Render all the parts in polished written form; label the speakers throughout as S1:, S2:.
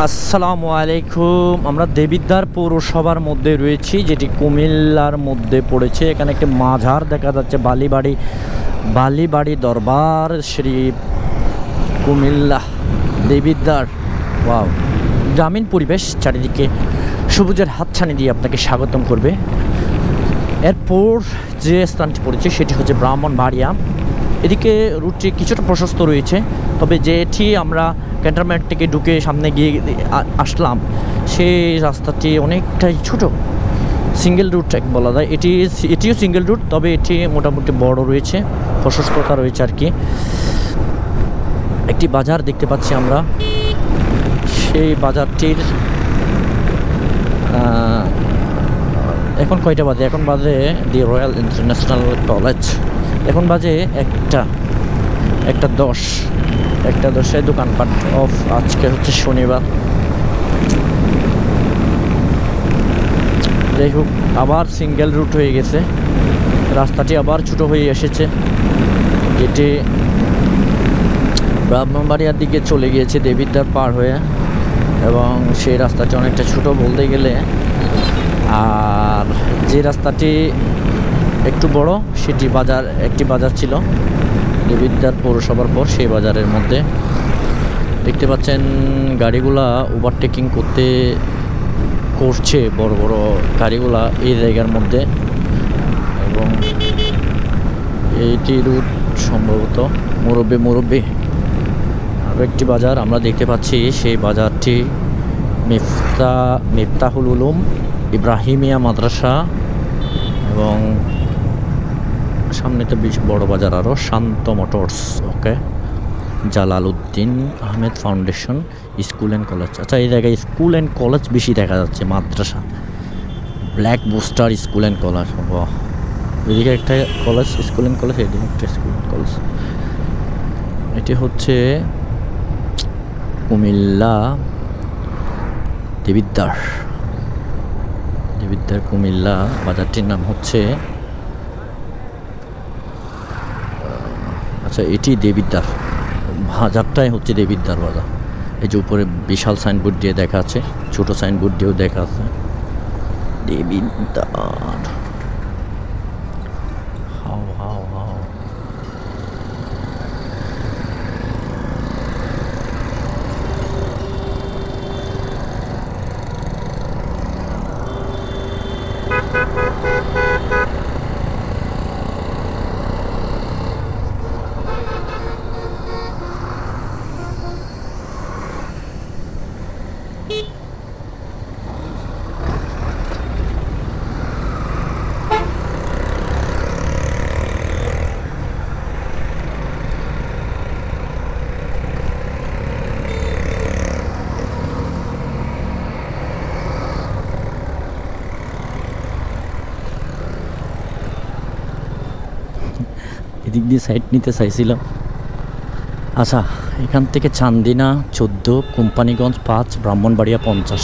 S1: আসসালামু আলাইকুম। আমরা দেবিদ্বার পৌরসভার মধ্যে রয়েছি, যেটি কুমিল্লার মধ্যে পড়েছে। এখানে একটি মাজার দেখা যাচ্ছে, বালিবাড়ি দরবার শ্রী কুমিল্লা দেবিদ্বার। ওয়াও, গ্রামীণ পরিবেশ, চারিদিকে সবুজের হাতছানি দিয়ে আপনাকে স্বাগতম করবে। এরপর যে স্থানটি পড়েছে সেটি হচ্ছে ব্রাহ্মণবাড়িয়া। এদিকে রুটটি কিছুটা প্রশস্ত রয়েছে, তবে যেটি আমরা ক্যান্টনমেন্ট থেকে ঢুকে সামনে গিয়ে আসলাম সেই রাস্তাটি অনেকটাই ছোট, সিঙ্গেল রুট এক বলা যায়। এটিও সিঙ্গেল রুট, তবে এটি মোটামুটি বড় রয়েছে, প্রশস্ততা রয়েছে আর কি। একটি বাজার দেখতে পাচ্ছি আমরা, সেই বাজারটির এখন কয়টা বাজে? এখন বাজে দি রয়্যাল ইন্টারন্যাশনাল কলেজ। এখন বাজে একটা 10 দোকানপাট অফ। আজকে হচ্ছে শনিবার। যাই হোক, আবার সিঙ্গেল রুট হয়ে গেছে, রাস্তাটি আবার ছোটো হয়ে এসেছে। যেটি ব্রাহ্মণবাড়িয়ার দিকে চলে গিয়েছে দেবিদ্বার পার হয়ে, এবং সেই রাস্তাটি অনেকটা ছোট বলতে গেলে। আর যে রাস্তাটি একটু বড় সেটি একটি বাজার ছিল দেবিদ্বার পৌরসভার পর, সেই বাজারের মধ্যে দেখতে পাচ্ছেন গাড়িগুলা ওভারটেকিং করছে, বড় বড় গাড়িগুলা এই জায়গার মধ্যে। এবং এইটি রুট সম্ভবত মুরব্বি। আরও একটি বাজার আমরা দেখতে পাচ্ছি, সেই বাজারটি মিফতাহুল উলুম ইব্রাহিমিয়া মাদ্রাসা। এবং সামনে তো বেশ বড় বাজার আরও, Shanta Motors, okay, Jalaluddin Ahmed foundation school and college. আচ্ছা, এই জায়গায় স্কুল অ্যান্ড কলেজ বেশি দেখা যাচ্ছে, মাদ্রাসা, black booster school and college. এদিকে একটা কলেজ, স্কুল অ্যান্ড কলেজ, এদিকে একটা স্কুল অ্যান্ড কলেজ। এটি হচ্ছে কুমিল্লা দেবিদ্বার কুমিল্লা। বাজারটির নাম হচ্ছে, আচ্ছা, এটি দেবিদ্বার বাজারটাই হচ্ছে দেবিদ্বার বাজার। এই যে উপরে বিশাল সাইনবোর্ড দিয়ে দেখা আছে, ছোট সাইনবোর্ড দিয়েও দেখা আছে দেবিদ্বার। এদিক দিয়ে সাইড নিতে চাইছিলাম। আচ্ছা, এখান থেকে চান্দিনা 14, কোম্পানিগঞ্জ 5, ব্রাহ্মণবাড়িয়া 50।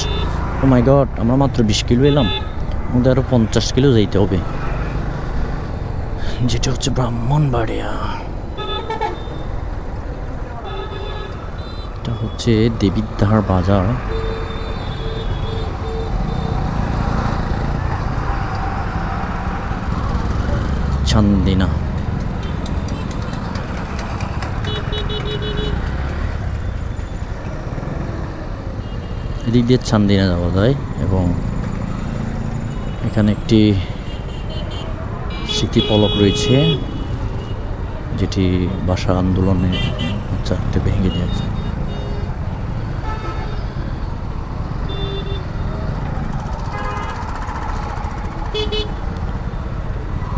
S1: ও মাই গড, আমরা মাত্র 20 কিলো এলাম, আমাদের আরও 50 কিলো যাইতে হবে, যেটা হচ্ছে ব্রাহ্মণবাড়িয়া। এটা হচ্ছে দেবিদ্বার বাজার। চান্দিনা, এদিক দিয়ে চান্দিনা যাওয়া যায়। এবং এখানে একটি স্মৃতিফলক রয়েছে, যেটি ভাষা আন্দোলনে চারটে ভেঙে দিয়েছে।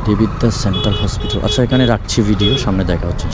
S1: Debidwar central hospital. আচ্ছা, এখানে রাখছি ভিডিও, সামনে দেখা হচ্ছে।